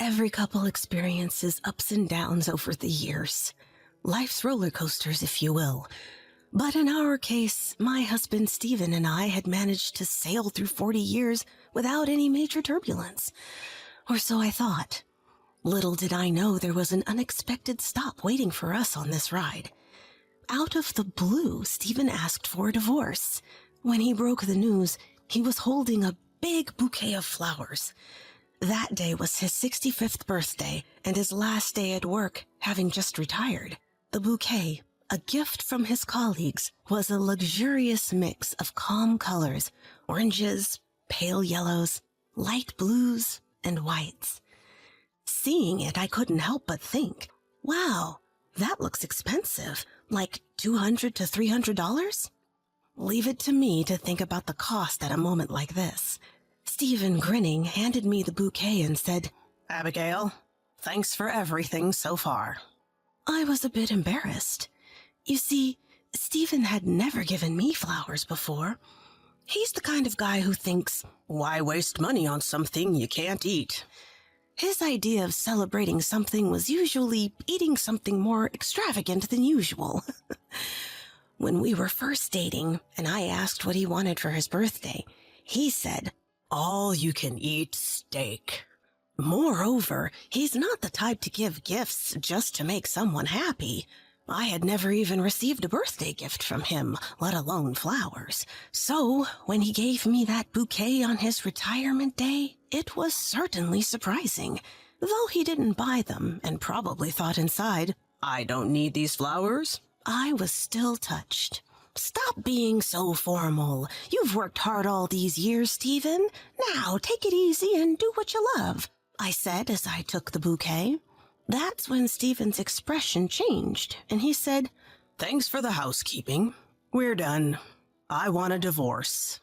Every couple experiences ups and downs over the years. Life's roller coasters, if you will. But in our case, my husband Stephen and I had managed to sail through 40 years without any major turbulence. Or so I thought. Little did I know there was an unexpected stop waiting for us on this ride. Out of the blue, Stephen asked for a divorce. When he broke the news, he was holding a big bouquet of flowers. That day was his 65th birthday and his last day at work, having just retired. The bouquet, a gift from his colleagues, was a luxurious mix of calm colors, oranges, pale yellows, light blues, and whites. Seeing it, I couldn't help but think, wow, that looks expensive, like $200 to $300? Leave it to me to think about the cost at a moment like this. Stephen, grinning, handed me the bouquet and said, "Abigail, thanks for everything so far." I was a bit embarrassed. You see, Stephen had never given me flowers before. He's the kind of guy who thinks, why waste money on something you can't eat? His idea of celebrating something was usually eating something more extravagant than usual. When we were first dating, and I asked what he wanted for his birthday, he said, all-you-can-eat steak. Moreover, he's not the type to give gifts just to make someone happy. I had never even received a birthday gift from him, let alone flowers. So, when he gave me that bouquet on his retirement day, it was certainly surprising. Though he didn't buy them and probably thought inside, I don't need these flowers, I was still touched. Stop being so formal. You've worked hard all these years, Stephen. Now take it easy and do what you love, I said as I took the bouquet. That's when Stephen's expression changed, and he said, "Thanks for the housekeeping. We're done. I want a divorce."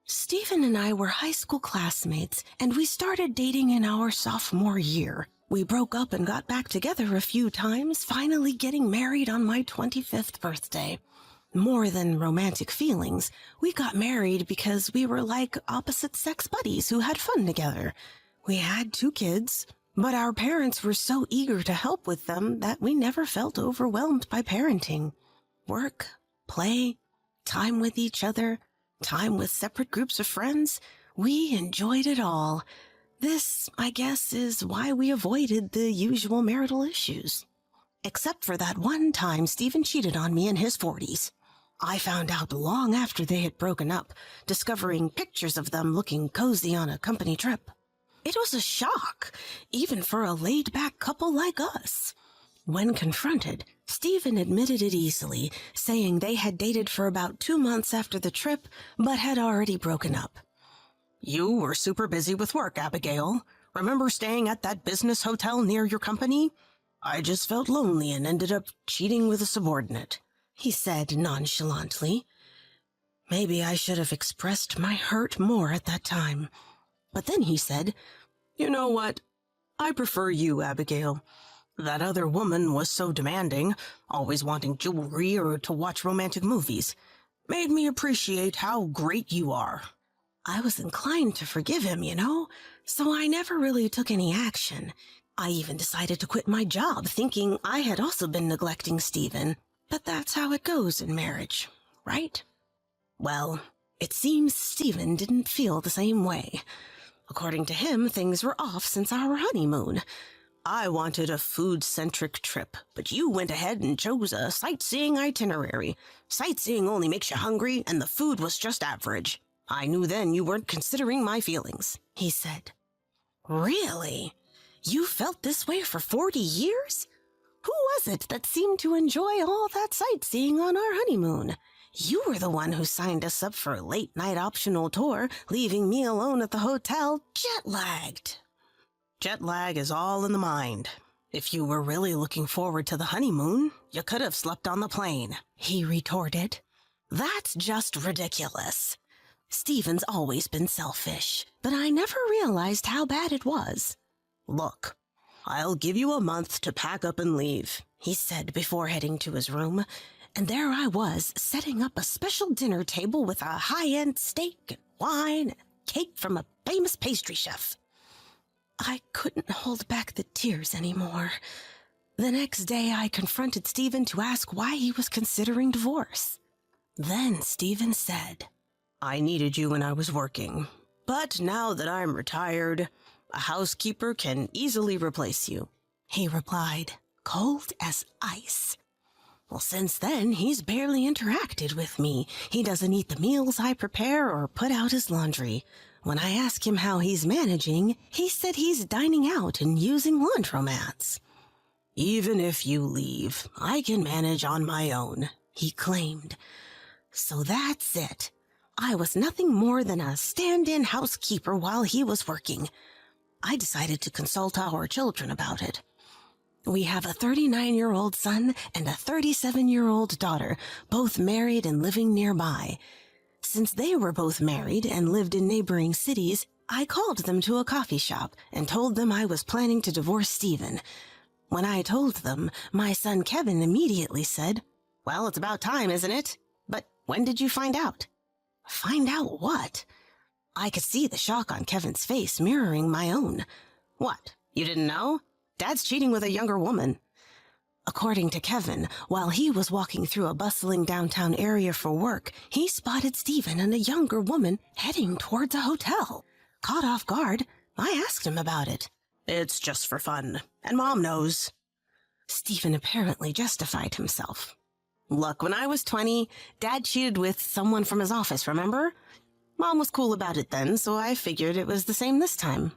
Stephen and I were high school classmates, and we started dating in our sophomore year. We broke up and got back together a few times, finally getting married on my 25th birthday. More than romantic feelings, we got married because we were like opposite-sex buddies who had fun together. We had 2 kids, but our parents were so eager to help with them that we never felt overwhelmed by parenting. Work, play, time with each other, time with separate groups of friends, we enjoyed it all. This, I guess, is why we avoided the usual marital issues. Except for that one time Stephen cheated on me in his 40s. I found out long after they had broken up, discovering pictures of them looking cozy on a company trip. It was a shock, even for a laid-back couple like us. When confronted, Stephen admitted it easily, saying they had dated for about 2 months after the trip, but had already broken up. "You were super busy with work, Abigail. Remember staying at that business hotel near your company? I just felt lonely and ended up cheating with a subordinate," he said nonchalantly. Maybe I should have expressed my hurt more at that time. But then he said, "You know what? I prefer you, Abigail. That other woman was so demanding, always wanting jewelry or to watch romantic movies. Made me appreciate how great you are." I was inclined to forgive him, so I never really took any action. I even decided to quit my job, thinking I had also been neglecting Stephen. But that's how it goes in marriage, right? Well, it seems Stephen didn't feel the same way. According to him, things were off since our honeymoon. I wanted a food-centric trip, but you went ahead and chose a sightseeing itinerary. Sightseeing only makes you hungry, and the food was just average. I knew then you weren't considering my feelings, he said. Really? You felt this way for 40 years? Who was it that seemed to enjoy all that sightseeing on our honeymoon? You were the one who signed us up for a late-night optional tour, leaving me alone at the hotel, jet-lagged. Jet lag is all in the mind. If you were really looking forward to the honeymoon, you could have slept on the plane, he retorted. That's just ridiculous. Stephen's always been selfish, but I never realized how bad it was. Look, I'll give you a month to pack up and leave, he said before heading to his room. And there I was, setting up a special dinner table with a high-end steak, wine, and cake from a famous pastry chef. I couldn't hold back the tears anymore. The next day, I confronted Stephen to ask why he was considering divorce. Then Stephen said, "I needed you when I was working, but now that I'm retired, a housekeeper can easily replace you," he replied, cold as ice. Well, since then, he's barely interacted with me. He doesn't eat the meals I prepare or put out his laundry. When I ask him how he's managing, he said he's dining out and using laundromats. "Even if you leave, I can manage on my own," he claimed. So that's it. I was nothing more than a stand-in housekeeper while he was working. I decided to consult our children about it. We have a 39-year-old son and a 37-year-old daughter, both married and living nearby. Since they were both married and lived in neighboring cities, I called them to a coffee shop and told them I was planning to divorce Stephen. When I told them, my son Kevin immediately said, "Well, it's about time, isn't it? But when did you find out?" Find out what? I could see the shock on Kevin's face mirroring my own. "What? You didn't know? Dad's cheating with a younger woman." According to Kevin, while he was walking through a bustling downtown area for work, he spotted Stephen and a younger woman heading towards a hotel. Caught off guard, I asked him about it. "It's just for fun, and Mom knows." Stephen apparently justified himself. "Look, when I was 20, Dad cheated with someone from his office, remember? Mom was cool about it then, so I figured it was the same this time."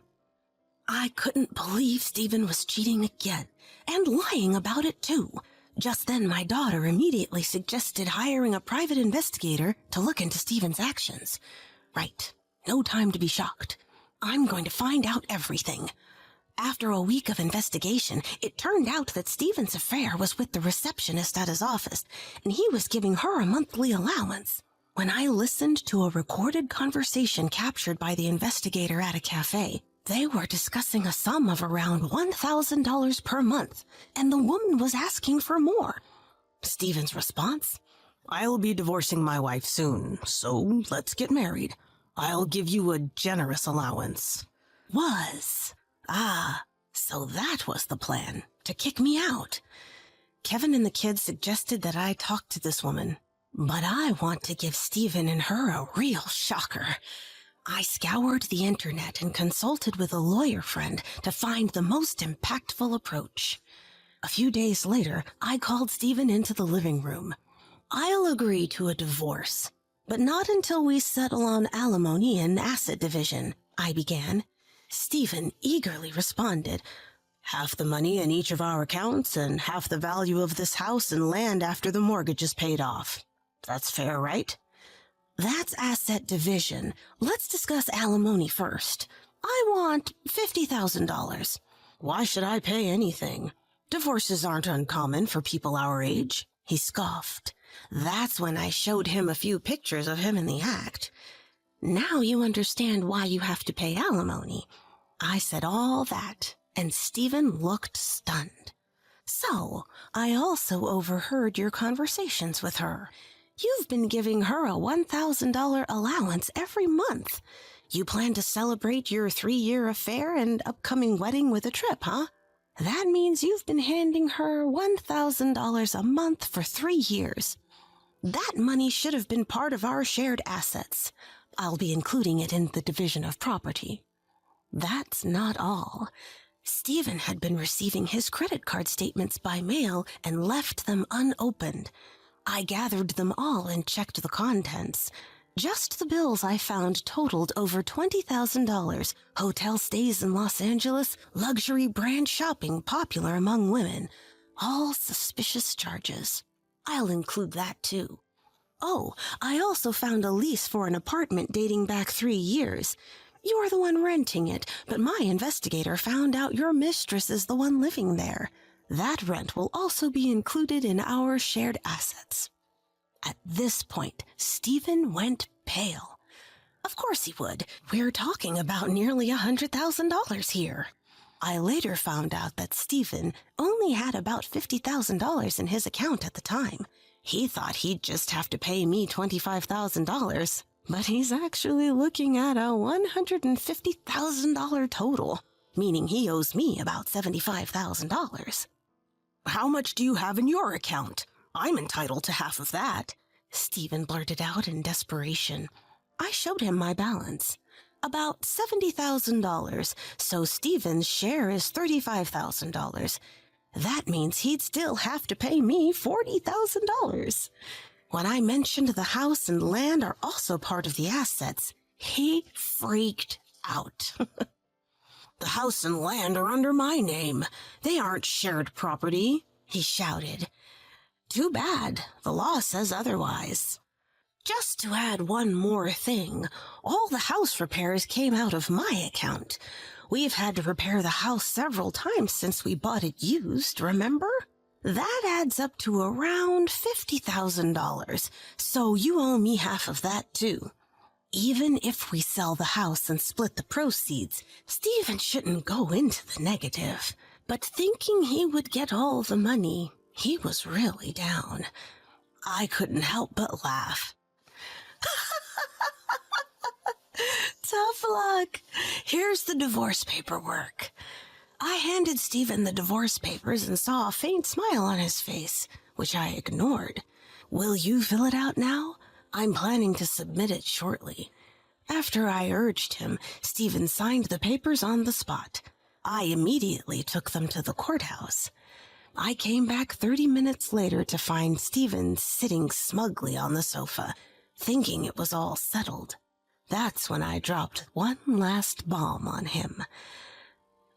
I couldn't believe Stephen was cheating again, and lying about it too. Just then, my daughter immediately suggested hiring a private investigator to look into Stephen's actions. Right, no time to be shocked. I'm going to find out everything. After a week of investigation, it turned out that Stephen's affair was with the receptionist at his office, and he was giving her a monthly allowance. When I listened to a recorded conversation captured by the investigator at a cafe, they were discussing a sum of around $1,000 per month, and the woman was asking for more. Stephen's response? "I'll be divorcing my wife soon, so let's get married. I'll give you a generous allowance." So that was the plan, to kick me out. Kevin and the kids suggested that I talk to this woman, but I want to give Stephen and her a real shocker. I scoured the internet and consulted with a lawyer friend to find the most impactful approach. A few days later, I called Stephen into the living room. "I'll agree to a divorce, but not until we settle on alimony and asset division," I began. Stephen eagerly responded, "Half the money in each of our accounts and half the value of this house and land after the mortgage is paid off. That's fair, right?" "That's asset division. Let's discuss alimony first. I want $50,000. "Why should I pay anything? Divorces aren't uncommon for people our age," he scoffed. That's when I showed him a few pictures of him in the act. "Now you understand why you have to pay alimony." I said all that, and Stephen looked stunned. "So, I also overheard your conversations with her. You've been giving her a $1,000 allowance every month. You plan to celebrate your 3-year affair and upcoming wedding with a trip, huh? That means you've been handing her $1,000 a month for 3 years. That money should have been part of our shared assets. I'll be including it in the division of property." That's not all. Stephen had been receiving his credit card statements by mail and left them unopened. I gathered them all and checked the contents. Just the bills I found totaled over $20,000. Hotel stays in Los Angeles, luxury brand shopping popular among women. All suspicious charges. I'll include that too. Oh, I also found a lease for an apartment dating back 3 years. You're the one renting it, but my investigator found out your mistress is the one living there. That rent will also be included in our shared assets. At this point, Stephen went pale. Of course he would. We're talking about nearly $100,000 here. I later found out that Stephen only had about $50,000 in his account at the time. He thought he'd just have to pay me $25,000, but he's actually looking at a $150,000 total. meaning he owes me about $75,000. How much do you have in your account? I'm entitled to half of that, Stephen blurted out in desperation. I showed him my balance. About $70,000, so Stephen's share is $35,000. That means he'd still have to pay me $40,000. When I mentioned the house and land are also part of the assets, he freaked out. The house and land are under my name. They aren't shared property, he shouted. Too bad. The law says otherwise. Just to add one more thing, all the house repairs came out of my account. We've had to repair the house several times since we bought it used, remember? That adds up to around $50,000, so you owe me half of that too. Even if we sell the house and split the proceeds, Stephen shouldn't go into the negative. But thinking he would get all the money, he was really down. I couldn't help but laugh. Tough luck. Here's the divorce paperwork. I handed Stephen the divorce papers and saw a faint smile on his face, which I ignored. Will you fill it out now? I'm planning to submit it shortly. After I urged him, Stephen signed the papers on the spot. I immediately took them to the courthouse. I came back 30 minutes later to find Stephen sitting smugly on the sofa, thinking it was all settled. That's when I dropped one last bomb on him.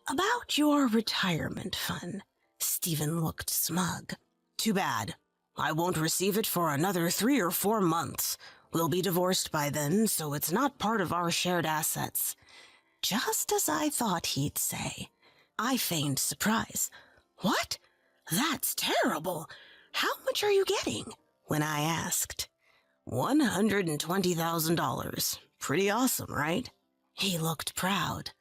About your retirement fund. Stephen looked smug. Too bad. I won't receive it for another 3 or 4 months. We'll be divorced by then, so it's not part of our shared assets. Just as I thought he'd say. I feigned surprise. What? That's terrible. How much are you getting? When I asked. $120,000. Pretty awesome, right? He looked proud.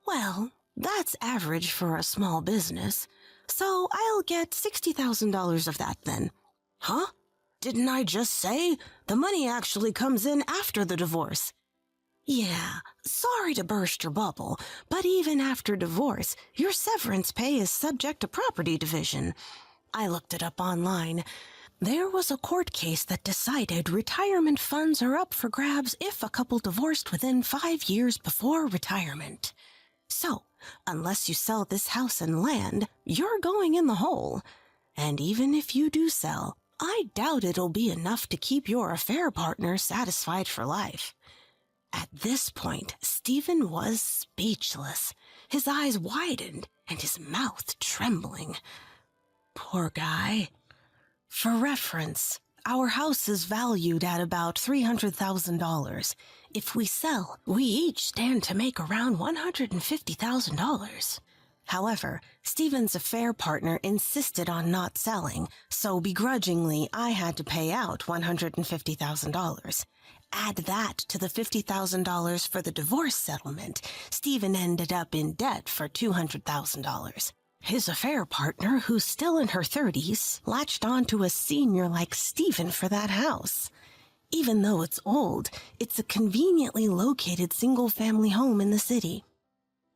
Well, that's average for a small business, so I'll get $60,000 of that then. Huh? Didn't I just say the money actually comes in after the divorce? Yeah, sorry to burst your bubble, but even after divorce, your severance pay is subject to property division. I looked it up online. There was a court case that decided retirement funds are up for grabs if a couple divorced within 5 years before retirement. So, unless you sell this house and land, you're going in the hole. And even if you do sell, I doubt it'll be enough to keep your affair partner satisfied for life. At this point, Stephen was speechless, his eyes widened and his mouth trembling. Poor guy. For reference, our house is valued at about $300,000. If we sell, we each stand to make around $150,000. However, Stephen's affair partner insisted on not selling, so begrudgingly I had to pay out $150,000. Add that to the $50,000 for the divorce settlement, Stephen ended up in debt for $200,000. His affair partner, who's still in her 30s, latched onto a senior like Stephen for that house. Even though it's old, it's a conveniently located single-family home in the city.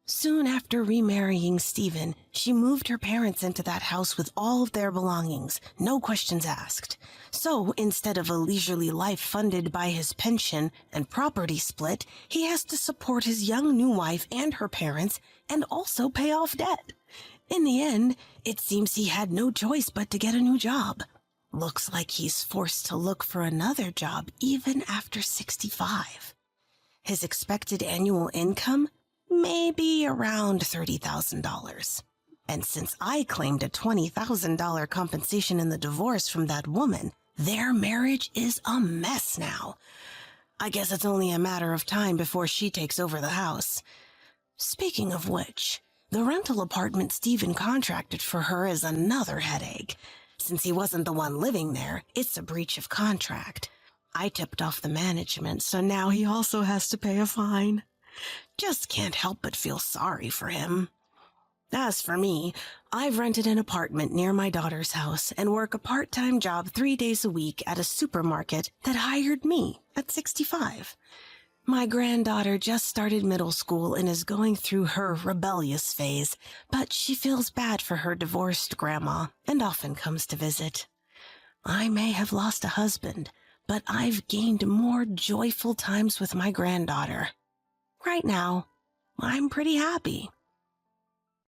Soon after remarrying Stephen, she moved her parents into that house with all of their belongings, no questions asked. So, instead of a leisurely life funded by his pension and property split, he has to support his young new wife and her parents and also pay off debt. In the end, it seems he had no choice but to get a new job. Looks like he's forced to look for another job even after 65. His expected annual income? Maybe around $30,000. And since I claimed a $20,000 compensation in the divorce from that woman, their marriage is a mess now. I guess it's only a matter of time before she takes over the house. Speaking of which, the rental apartment Stephen contracted for her is another headache. Since he wasn't the one living there, it's a breach of contract. I tipped off the management, so now he also has to pay a fine. Just can't help but feel sorry for him. As for me, I've rented an apartment near my daughter's house and work a part-time job 3 days a week at a supermarket that hired me at 65. My granddaughter just started middle school and is going through her rebellious phase, but she feels bad for her divorced grandma and often comes to visit. I may have lost a husband, but I've gained more joyful times with my granddaughter. Right now, I'm pretty happy.